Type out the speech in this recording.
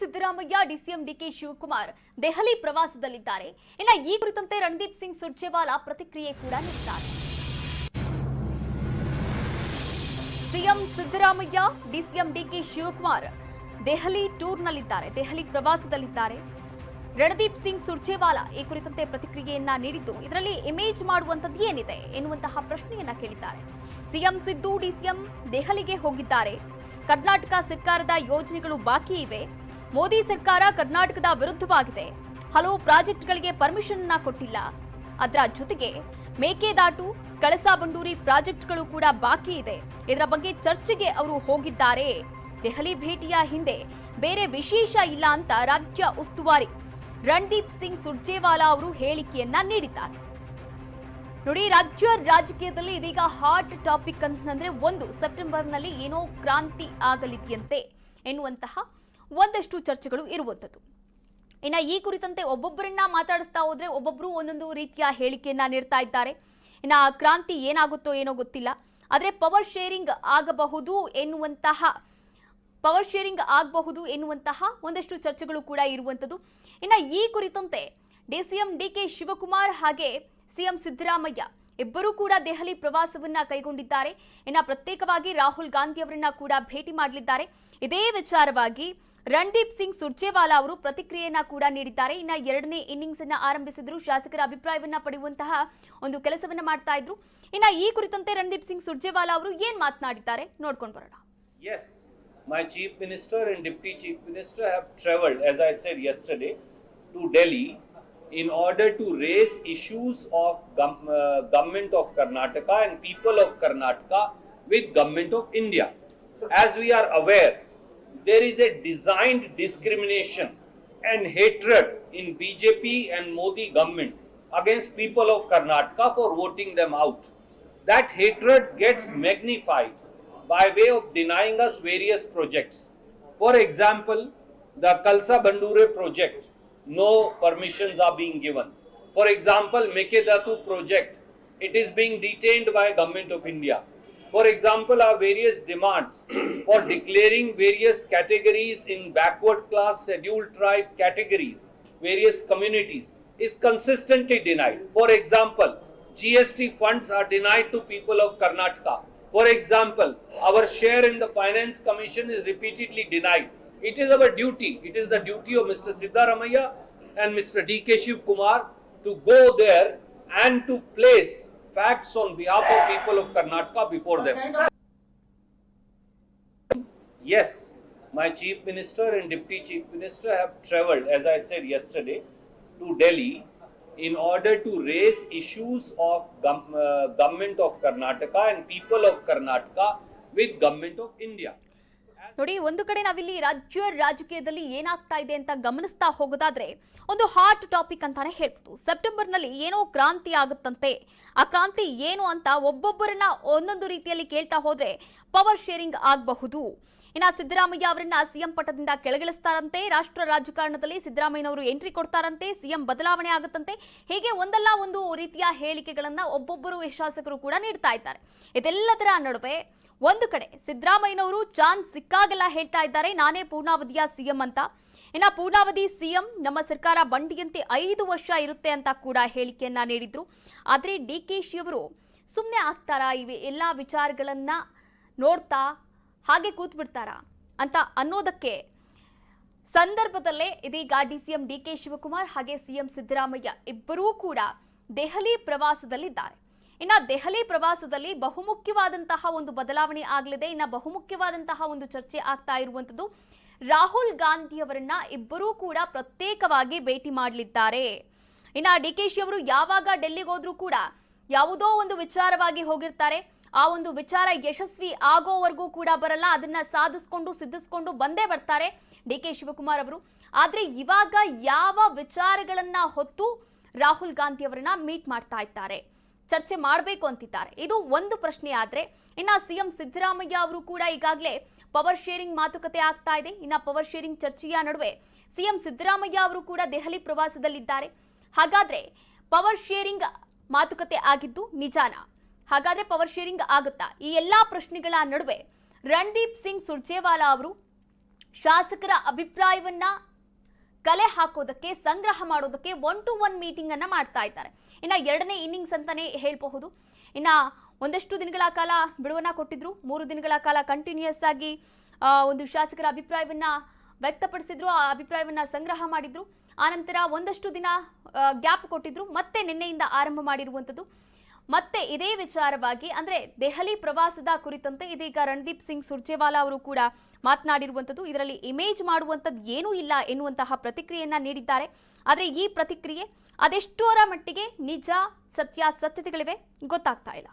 Siddaramaiah DCM DK Shivakumar Delhi ಪ್ರವಾಸದಲ್ಲಿದ್ದಾರೆ. ಇನ್ನು ಈ ಕುರಿತಂತೆ ರಣದೀಪ್ ಸಿಂಗ್ ಸುರ್ಜೇವಾಲಾ ಪ್ರತಿಕ್ರಿಯೆ ಕೂಡ ನೀಡಿದ್ದಾರೆ. ಸಿಎಂ ಸಿದ್ದರಾಮಯ್ಯ ಡಿಸಿಎಂ ಡಿಕೆ ಶಿವಕುಮಾರ್ ದೆಹಲಿ ಟೂರ್ನಲ್ಲಿದ್ದಾರೆ, ದೆಹಲಿ ಪ್ರವಾಸದಲ್ಲಿದ್ದಾರೆ. ರಣದೀಪ್ ಸಿಂಗ್ ಸುರ್ಜೇವಾಲಾ ಈ ಕುರಿತಂತೆ ಪ್ರತಿಕ್ರಿಯೆಯನ್ನ ನೀಡಿದ್ದು, ಇದರಲ್ಲಿ ಇಮೇಜ್ ಮಾಡುವಂತದ್ದು ಏನಿದೆ ಎನ್ನುವಂತಹ ಪ್ರಶ್ನೆಯನ್ನ ಕೇಳಿದ್ದಾರೆ. ಸಿಎಂ ಸಿದ್ದು ಡಿಸಿಎಂ ದೆಹಲಿಗೆ ಹೋಗಿದ್ದಾರೆ. ಕರ್ನಾಟಕ ಸರ್ಕಾರದ ಯೋಜನೆಗಳು ಬಾಕಿ ಇವೆ. ಮೋದಿ ಸರ್ಕಾರ ಕರ್ನಾಟಕದ ವಿರುದ್ಧವಾಗಿದೆ. ಹಲವು ಪ್ರಾಜೆಕ್ಟ್ಗಳಿಗೆ ಪರ್ಮಿಷನ್ ಕೊಟ್ಟಿಲ್ಲ. ಅದರ ಜೊತೆಗೆ ಮೇಕೆದಾಟು, ಕಳಸಾ ಬಂಡೂರಿ ಪ್ರಾಜೆಕ್ಟ್ಗಳು ಕೂಡ ಬಾಕಿ ಇದೆ. ಇದರ ಬಗ್ಗೆ ಚರ್ಚೆಗೆ ಅವರು ಹೋಗಿದ್ದಾರೆ. ದೆಹಲಿ ಭೇಟಿಯ ಹಿಂದೆ ಬೇರೆ ವಿಶೇಷ ಇಲ್ಲ ಅಂತ ರಾಜ್ಯ ಉಸ್ತುವಾರಿ ರಣದೀಪ್ ಸಿಂಗ್ ಸುರ್ಜೇವಾಲಾ ಅವರು ಹೇಳಿಕೆಯನ್ನ ನೀಡಿದ್ದಾರೆ. ನೋಡಿ, ರಾಜ್ಯ ರಾಜಕೀಯದಲ್ಲಿ ಇದೀಗ ಹಾಟ್ ಟಾಪಿಕ್ ಅಂತಂದ್ರೆ ಒಂದು ಸೆಪ್ಟೆಂಬರ್ನಲ್ಲಿ ಏನೋ ಕ್ರಾಂತಿ ಆಗಲಿದೆಯಂತೆ ಎನ್ನುವಂತಹ ಒಂದಷ್ಟು ಚರ್ಚೆಗಳು ಇರುವಂಥದ್ದು. ಇನ್ನು ಈ ಕುರಿತಂತೆ ಒಬ್ಬೊಬ್ಬರನ್ನ ಮಾತಾಡಿಸ್ತಾ ಹೋದ್ರೆ ಒಬ್ಬೊಬ್ರು ಒಂದೊಂದು ರೀತಿಯ ಹೇಳಿಕೆಯನ್ನ ನೀಡ್ತಾ ಇದ್ದಾರೆ. ಇನ್ನು ಆ ಕ್ರಾಂತಿ ಏನಾಗುತ್ತೋ ಏನೋ ಗೊತ್ತಿಲ್ಲ, ಆದರೆ ಪವರ್ ಶೇರಿಂಗ್ ಆಗಬಹುದು ಎನ್ನುವಂತಹ ಒಂದಷ್ಟು ಚರ್ಚೆಗಳು ಕೂಡ ಇರುವಂಥದ್ದು. ಇನ್ನು ಈ ಕುರಿತಂತೆ ಡಿಸಿಎಂ ಡಿಕೆ ಶಿವಕುಮಾರ್ ಹಾಗೆ ಸಿಎಂ ಸಿದ್ದರಾಮಯ್ಯ ಇಬ್ಬರೂ ಕೂಡ ದೆಹಲಿ ಪ್ರವಾಸವನ್ನ ಕೈಗೊಂಡಿದ್ದಾರೆ. ಇನ್ನು ಪ್ರತ್ಯೇಕವಾಗಿ ರಾಹುಲ್ ಗಾಂಧಿ ಅವರನ್ನ ಕೂಡ ಭೇಟಿ ಮಾಡಲಿದ್ದಾರೆ. ಇದೇ ವಿಚಾರವಾಗಿ ರಣದೀಪ್ ಸಿಂಗ್ ಸುರ್ಜೇವಾಲಾ ಅವರು ಪ್ರತಿಕ್ರಿಯೆಯನ್ನ ಕೂಡ ನೀಡಿದ್ದಾರೆ. ಇನ್ನು ಎರಡನೇ ಇನ್ನಿಂಗ್ಸ್ ಅನ್ನ ಆರಂಭಿಸಿದ್ರು, ಶಾಸಕರ ಅಭಿಪ್ರಾಯವನ್ನ ಪಡೆಯುವಂತಹ ಒಂದು ಕೆಲಸವನ್ನ ಮಾಡ್ತಾ ಇದ್ರು. ಇನ್ನು ಈ ಕುರಿತಂತೆ ರಣದೀಪ್ ಸಿಂಗ್ ಸುರ್ಜೇವಾಲಾ ಅವರು ಏನ್ ಮಾತನಾಡಿದ್ದಾರೆ ನೋಡ್ಕೊಂಡು ಬರೋಣ. Yes, my chief minister and deputy chief minister have traveled, as I said yesterday, to Delhi in order to raise issues of government of Karnataka and people of Karnataka with government of India. As we are aware, there is a designed discrimination and hatred in BJP and Modi government against people of Karnataka for voting them out. That hatred gets magnified by way of denying us various projects. For example, the Kalsa Bandure project, no permissions are being given. For example, Mekedatu project, it is being detained by Government of India. For example, our various demands for declaring various categories in backward class, scheduled tribe categories, various communities, is consistently denied. For example, GST funds are denied to people of Karnataka. For example, our share in the Finance Commission is repeatedly denied. It is our duty, it is the duty of Mr. Siddaramaiah and Mr. DK Shivkumar to go there and to place facts on behalf of people of Karnataka before them. Yes, my chief minister and deputy chief minister have traveled, as I said yesterday, to Delhi in order to raise issues of government of Karnataka and people of Karnataka with government of India. ನೋಡಿ, ಒಂದು ಕಡೆ ನಾವಿಲ್ಲಿ ರಾಜ್ಯ ರಾಜಕೀಯದಲ್ಲಿ ಏನಾಗ್ತಾ ಇದೆ ಅಂತ ಗಮನಿಸ್ತಾ ಹೋಗೋದಾದ್ರೆ ಒಂದು ಹಾಟ್ ಟಾಪಿಕ್ ಅಂತಾನೆ ಹೇಳ್ಬೋದು. ಸೆಪ್ಟೆಂಬರ್ನಲ್ಲಿ ಏನೋ ಕ್ರಾಂತಿ ಆಗುತ್ತಂತೆ. ಆ ಕ್ರಾಂತಿ ಏನು ಅಂತ ಒಬ್ಬೊಬ್ಬರನ್ನ ಒಂದೊಂದು ರೀತಿಯಲ್ಲಿ ಕೇಳ್ತಾ ಹೋದ್ರೆ ಪವರ್ ಶೇರಿಂಗ್ ಆಗಬಹುದು. ಇನ್ನು ಸಿದ್ದರಾಮಯ್ಯ ಅವರನ್ನ ಸಿಎಂ ಪಟ್ಟದಿಂದ ಕೆಳಗಿಳಿಸ್ತಾರಂತೆ. ರಾಷ್ಟ್ರ ರಾಜಕಾರಣದಲ್ಲಿ ಸಿದ್ದರಾಮಯ್ಯನವರು ಎಂಟ್ರಿ ಕೊಡ್ತಾರಂತೆ. ಸಿಎಂ ಬದಲಾವಣೆ ಆಗುತ್ತಂತೆ. ಹೀಗೆ ಒಂದಲ್ಲ ಒಂದು ರೀತಿಯ ಹೇಳಿಕೆಗಳನ್ನ ಒಬ್ಬೊಬ್ಬರು ಶಾಸಕರು ಕೂಡ ನೀಡ್ತಾ ಇದ್ದಾರೆ. ಇದೆಲ್ಲದರ ನಡುವೆ ಒಂದು ಕಡೆ ಸಿದ್ದರಾಮಯ್ಯನವರು ಚಾನ್ಸ್ ಸಿಕ್ಕಾಗೆಲ್ಲ ಹೇಳ್ತಾ ಇದ್ದಾರೆ, ನಾನೇ ಪೂರ್ಣಾವಧಿಯ ಸಿಎಂ ಅಂತ. ಇನ್ನು ಪೂರ್ಣಾವಧಿ ಸಿಎಂ ನಮ್ಮ ಸರ್ಕಾರ ಬಂಡಿಯಂತೆ 5 ವರ್ಷ ಇರುತ್ತೆ ಅಂತ ಕೂಡ ಹೇಳಿಕೆಯನ್ನ ನೀಡಿದ್ರು. ಆದ್ರೆ ಡಿಕೆಶಿ ಅವರು ಸುಮ್ಮನೆ ಆಗ್ತಾರಾ ಇವೆ ಎಲ್ಲಾ ವಿಚಾರಗಳನ್ನ ನೋಡ್ತಾ ಹಾಗೆ ಕೂತ್ ಬಿಡ್ತಾರಾ ಅಂತ ಅನ್ನೋದಕ್ಕೆ ಸಂದರ್ಭದಲ್ಲೇ ಇದೀಗ ಡಿಸಿಎಂ ಡಿಕೆ ಶಿವಕುಮಾರ್ ಹಾಗೆ ಸಿಎಂ ಸಿದ್ದರಾಮಯ್ಯ ಇಬ್ಬರೂ ಕೂಡ ದೆಹಲಿ ಪ್ರವಾಸದಲ್ಲಿದ್ದಾರೆ. ಇನ್ನು ದೆಹಲಿ ಪ್ರವಾಸದಲ್ಲಿ ಬಹುಮುಖ್ಯವಾದಂತಹ ಒಂದು ಬದಲಾವಣೆ ಆಗಲಿದೆ. ಇನ್ನು ಬಹುಮುಖ್ಯವಾದಂತಹ ಒಂದು ಚರ್ಚೆ ಆಗ್ತಾ ಇರುವಂತದ್ದು ರಾಹುಲ್ ಗಾಂಧಿ ಅವರನ್ನ ಇಬ್ಬರೂ ಕೂಡ ಪ್ರತ್ಯೇಕವಾಗಿ ಭೇಟಿ ಮಾಡಲಿದ್ದಾರೆ. ಇನ್ನು ಡಿಕೆಶಿ ಅವರು ಯಾವಾಗ ಡೆಲ್ಲಿಗೆ ಹೋದ್ರೂ ಕೂಡ ಯಾವುದೋ ಒಂದು ವಿಚಾರವಾಗಿ ಹೋಗಿರ್ತಾರೆ. ಆ ಒಂದು ವಿಚಾರ ಯಶಸ್ವಿ ಆಗೋವರೆಗೂ ಕೂಡ ಬರಲ್ಲ, ಅದನ್ನ ಸಿದ್ಧಿಸ್ಕೊಂಡು ಬಂದೇ ಬರ್ತಾರೆ ಡಿಕೆ ಶಿವಕುಮಾರ್ ಅವರು. ಆದ್ರೆ ಇವಾಗ ಯಾವ ವಿಚಾರಗಳನ್ನ ಹೊತ್ತು ರಾಹುಲ್ ಗಾಂಧಿ ಅವರನ್ನ ಮೀಟ್ ಮಾಡ್ತಾ ಇದ್ದಾರೆ, ಚರ್ಚೆ ಮಾಡಬೇಕು ಅಂತಿದ್ದಾರೆ, ಇದು ಒಂದು ಪ್ರಶ್ನೆ. ಆದ್ರೆ ಇನ್ನ ಸಿಎಂ ಸಿದ್ದರಾಮಯ್ಯ ಅವರು ಕೂಡ ಈಗಾಗಲೇ ಪವರ್ ಶೇರಿಂಗ್ ಮಾತುಕತೆ ಆಗ್ತಾ ಇದೆ. ಇನ್ನ ಪವರ್ ಶೇರಿಂಗ್ ಚರ್ಚೆಯ ನಡುವೆ ಸಿಎಂ ಸಿದ್ದರಾಮಯ್ಯ ಅವರು ಕೂಡ ದೆಹಲಿ ಪ್ರವಾಸದಲ್ಲಿದ್ದಾರೆ. ಹಾಗಾದ್ರೆ ಪವರ್ ಶೇರಿಂಗ್ ಮಾತುಕತೆ ಆಗಿದ್ದು ನಿಜಾನಾ? ಹಾಗಾದ್ರೆ ಪವರ್ ಶೇರಿಂಗ್ ಆಗುತ್ತಾ? ಈ ಎಲ್ಲಾ ಪ್ರಶ್ನೆಗಳ ನಡುವೆ ರಣದೀಪ್ ಸಿಂಗ್ ಸುರ್ಜೇವಾಲಾ ಅವರು ಶಾಸಕರ ಅಭಿಪ್ರಾಯವನ್ನ ಕಲೆ ಹಾಕೋದಕ್ಕೆ, ಸಂಗ್ರಹ ಮಾಡೋದಕ್ಕೆ 1-to-1 ಮೀಟಿಂಗ್ ಅನ್ನ ಮಾಡ್ತಾ ಇದ್ದಾರೆ. ಇನ್ನ ಎರಡನೇ ಇನ್ನಿಂಗ್ಸ್ ಅಂತಾನೆ ಹೇಳ್ಬಹುದು. ಇನ್ನ ಒಂದಷ್ಟು ದಿನಗಳ ಕಾಲ ಬಿಡುವನ್ನ ಕೊಟ್ಟಿದ್ರು, 3 ದಿನಗಳ ಕಾಲ ಕಂಟಿನ್ಯೂಸ್ ಆಗಿ ಒಂದು ಶಾಸಕರ ಅಭಿಪ್ರಾಯವನ್ನ ವ್ಯಕ್ತಪಡಿಸಿದ್ರು, ಆ ಅಭಿಪ್ರಾಯವನ್ನ ಸಂಗ್ರಹ ಮಾಡಿದ್ರು. ಆನಂತರ ಒಂದಷ್ಟು ದಿನ ಗ್ಯಾಪ್ ಕೊಟ್ಟಿದ್ರು, ಮತ್ತೆ ನಿನ್ನೆಯಿಂದ ಆರಂಭ ಮಾಡಿರುವಂಥದ್ದು. ಮತ್ತೆ ಇದೇ ವಿಚಾರವಾಗಿ ಅಂದ್ರೆ ದೆಹಲಿ ಪ್ರವಾಸದ ಕುರಿತಂತೆ ಇದೀಗ ರಣದೀಪ್ ಸಿಂಗ್ ಸುರ್ಜೇವಾಲಾ ಅವರು ಕೂಡ ಮಾತನಾಡಿರುವಂಥದ್ದು. ಇದರಲ್ಲಿ ಇಮೇಜ್ ಮಾಡುವಂಥದ್ದು ಏನೂ ಇಲ್ಲ ಎನ್ನುವಂತಹ ಪ್ರತಿಕ್ರಿಯೆಯನ್ನ ನೀಡಿದ್ದಾರೆ. ಆದರೆ ಈ ಪ್ರತಿಕ್ರಿಯೆ ಅದೆಷ್ಟರ ಮಟ್ಟಿಗೆ ನಿಜ, ಸತ್ಯಾಸತ್ಯತೆಗಳಿವೆ ಗೊತ್ತಾಗ್ತಾ ಇಲ್ಲ.